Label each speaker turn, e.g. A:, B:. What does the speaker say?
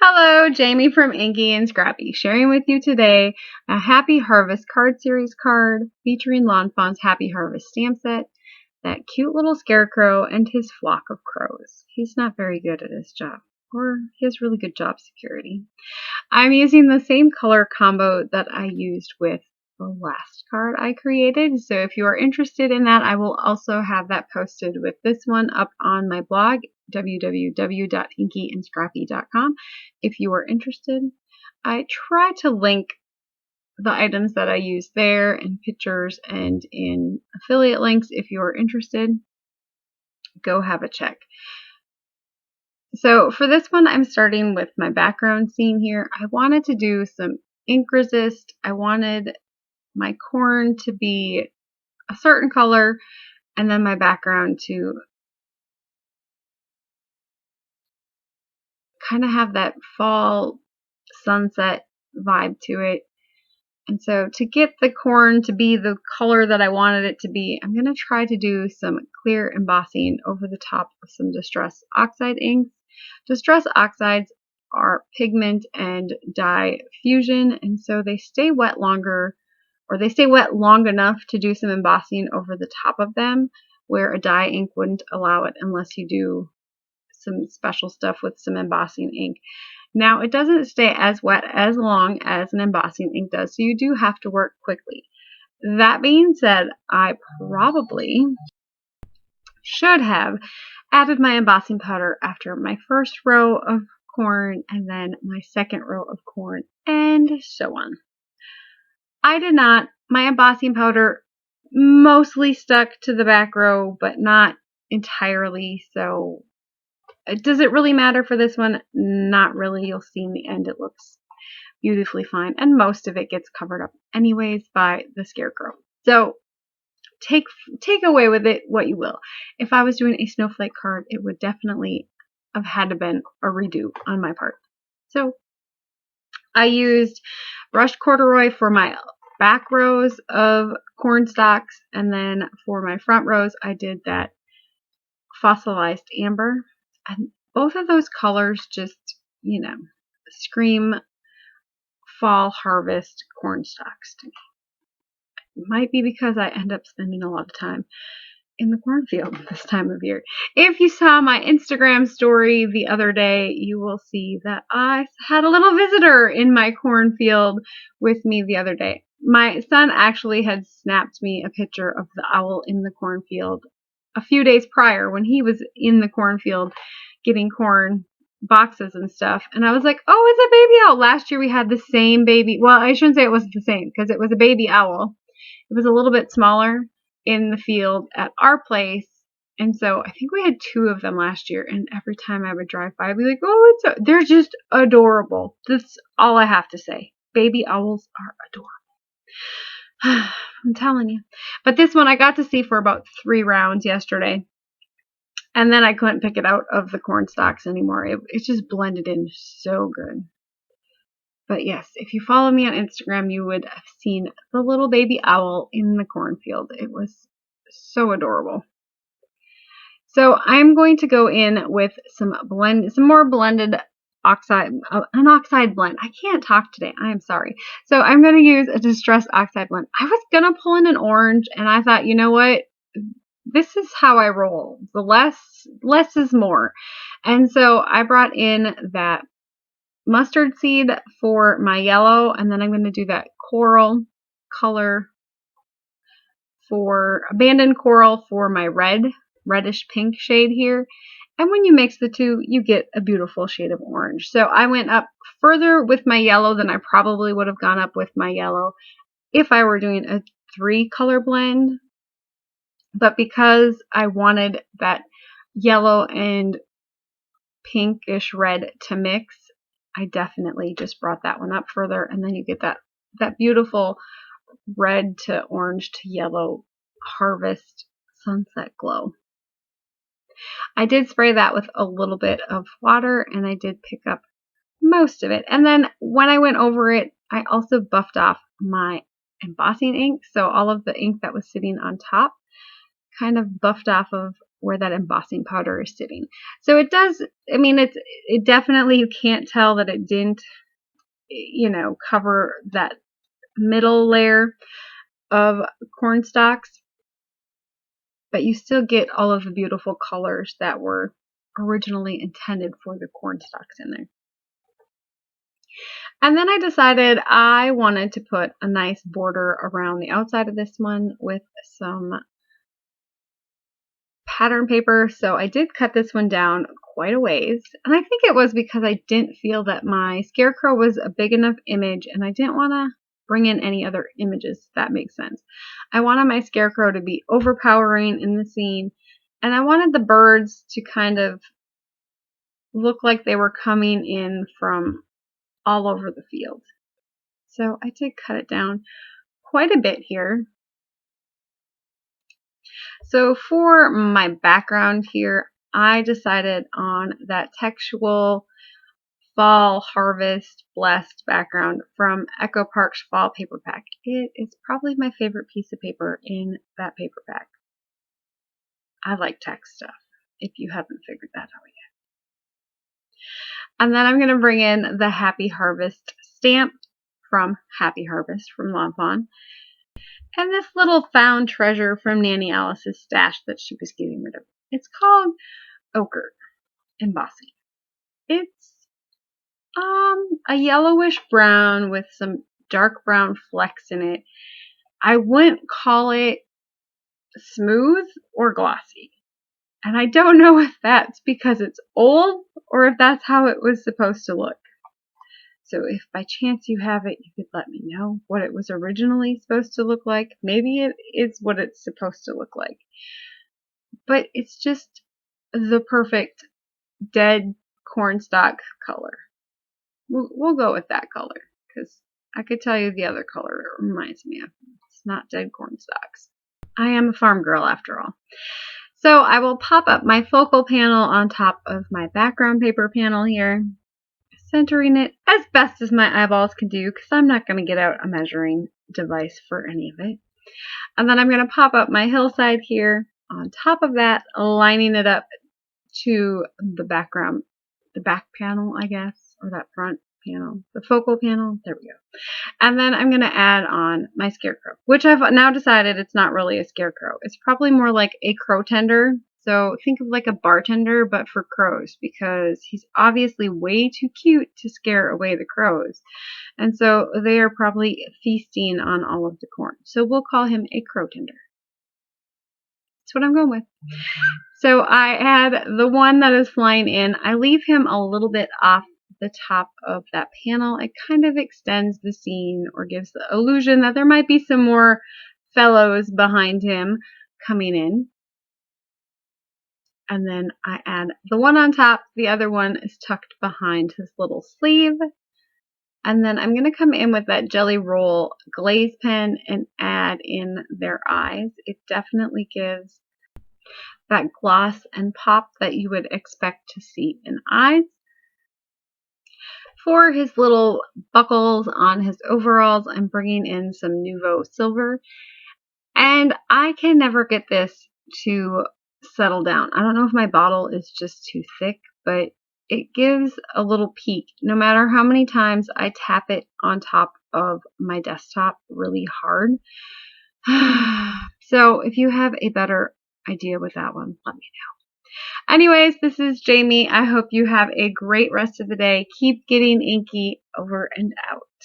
A: Hello, Jaime from Inky and Scrappy, sharing with you today a Happy Harvest card series card featuring Lawn Fawn's Happy Harvest stamp set, that cute little Scarecrow, and his flock of crows. He's not very good at his job, or he has really good job security. I'm using the same color combo that I used with the last card I created, so if you are interested in that, I will also have that posted with this one up on my blog, www.inkyandscrappy.com. If you are interested, I try to link the items that I use there in pictures and in affiliate links. If you are interested, go have a check. So for this one, I'm starting with my background scene here. I wanted to do some ink resist. I wanted my corn to be a certain color, and then my background to kind of have that fall sunset vibe to it. And so to get the corn to be the color that I wanted it to be, I'm going to try to do some clear embossing over the top of some Distress Oxide inks. Distress Oxides are pigment and dye fusion, and so they stay wet longer, or they stay wet long enough to do some embossing over the top of them, where a dye ink wouldn't allow it unless you do some special stuff with some embossing ink. Now, it doesn't stay as wet as long as an embossing ink does, so you do have to work quickly. That being said, I probably should have added my embossing powder after my first row of corn and then my second row of corn, and so on. I did not. My embossing powder mostly stuck to the back row, but not entirely, so does it really matter for this one? Not really. You'll see in the end it looks beautifully fine, and most of it gets covered up anyways by the Scarecrow. So take away with it what you will. If I was doing a snowflake card, it would definitely have had to been a redo on my part. So I used brushed corduroy for my back rows of corn stalks, and then for my front rows I did that fossilized amber. And both of those colors just, scream fall harvest corn stalks to me. It might be because I end up spending a lot of time in the cornfield this time of year. If you saw my Instagram story the other day, you will see that I had a little visitor in my cornfield with me the other day. My son actually had snapped me a picture of the owl in the cornfield a few days prior when he was in the cornfield getting corn boxes and stuff. And I was like, oh, it's a baby owl. Last year we had the same baby. Well, I shouldn't say it wasn't the same because it was a baby owl. It was a little bit smaller in the field at our place. And so I think we had 2 of them last year. And every time I would drive by, I'd be like, oh, they're just adorable. That's all I have to say. Baby owls are adorable. I'm telling you. But this one I got to see for about 3 rounds yesterday. And then I couldn't pick it out of the corn stalks anymore. It just blended in so good. But yes, if you follow me on Instagram, you would have seen the little baby owl in the cornfield. It was so adorable. So I'm going to go in with some more blended oxide, an oxide blend. I can't talk today. I am sorry. So I'm going to use a Distress Oxide blend. I was going to pull in an orange, and I thought, you know what? This is how I roll. The less is more. And so I brought in that mustard seed for my yellow, and then I'm going to do that coral color for abandoned coral for my reddish pink shade here. And when you mix the two, you get a beautiful shade of orange. So I went up further with my yellow than I probably would have gone up with my yellow if I were doing a 3-color blend. But because I wanted that yellow and pinkish red to mix, I definitely just brought that one up further, and then you get that beautiful red to orange to yellow harvest sunset glow. I did spray that with a little bit of water, and I did pick up most of it. And then when I went over it, I also buffed off my embossing ink, so all of the ink that was sitting on top kind of buffed off of where that embossing powder is sitting. So it does, I mean, it definitely, you can't tell that it didn't, cover that middle layer of corn stalks, but you still get all of the beautiful colors that were originally intended for the corn stalks in there. And then I decided I wanted to put a nice border around the outside of this one with some pattern paper. So I did cut this one down quite a ways. And I think it was because I didn't feel that my Scarecrow was a big enough image and I didn't want to bring in any other images, if that makes sense. I wanted my Scarecrow to be overpowering in the scene, and I wanted the birds to kind of look like they were coming in from all over the field. So I did cut it down quite a bit here. So for my background here, I decided on that textual fall harvest blessed background from Echo Park's fall paper pack. It is probably my favorite piece of paper in that paper pack. I like text stuff, if you haven't figured that out yet. And then I'm going to bring in the Happy Harvest stamp from Happy Harvest from Lawn Fawn. And this little found treasure from Nanny Alice's stash that she was getting rid of. It's called Ochre Embossing. It's a yellowish brown with some dark brown flecks in it. I wouldn't call it smooth or glossy. And I don't know if that's because it's old or if that's how it was supposed to look. So if by chance you have it, you could let me know what it was originally supposed to look like. Maybe it is what it's supposed to look like. But it's just the perfect dead cornstalk color. We'll go with that color because I could tell you the other color it reminds me of. It's not dead cornstalks. I am a farm girl after all. So I will pop up my focal panel on top of my background paper panel here, centering it as best as my eyeballs can do because I'm not going to get out a measuring device for any of it. And then I'm going to pop up my hillside here on top of that, lining it up to the background, the back panel, I guess, or that front panel, the focal panel. There we go. And then I'm going to add on my Scarecrow, which I've now decided it's not really a Scarecrow. It's probably more like a crowtender. So think of like a bartender, but for crows, because he's obviously way too cute to scare away the crows. And so they are probably feasting on all of the corn. So we'll call him a crowtender. That's what I'm going with. So I add the one that is flying in. I leave him a little bit off the top of that panel. It kind of extends the scene or gives the illusion that there might be some more fellows behind him coming in. And then I add the one on top. The other one is tucked behind his little sleeve. And then I'm going to come in with that Jelly Roll glaze pen and add in their eyes. It definitely gives that gloss and pop that you would expect to see in eyes. For his little buckles on his overalls, I'm bringing in some Nouveau Silver. And I can never get this to settle down. I don't know if my bottle is just too thick, but it gives a little peak no matter how many times I tap it on top of my desktop really hard. So if you have a better idea with that one, let me know. Anyways, this is Jaime. I hope you have a great rest of the day. Keep getting inky. Over and out.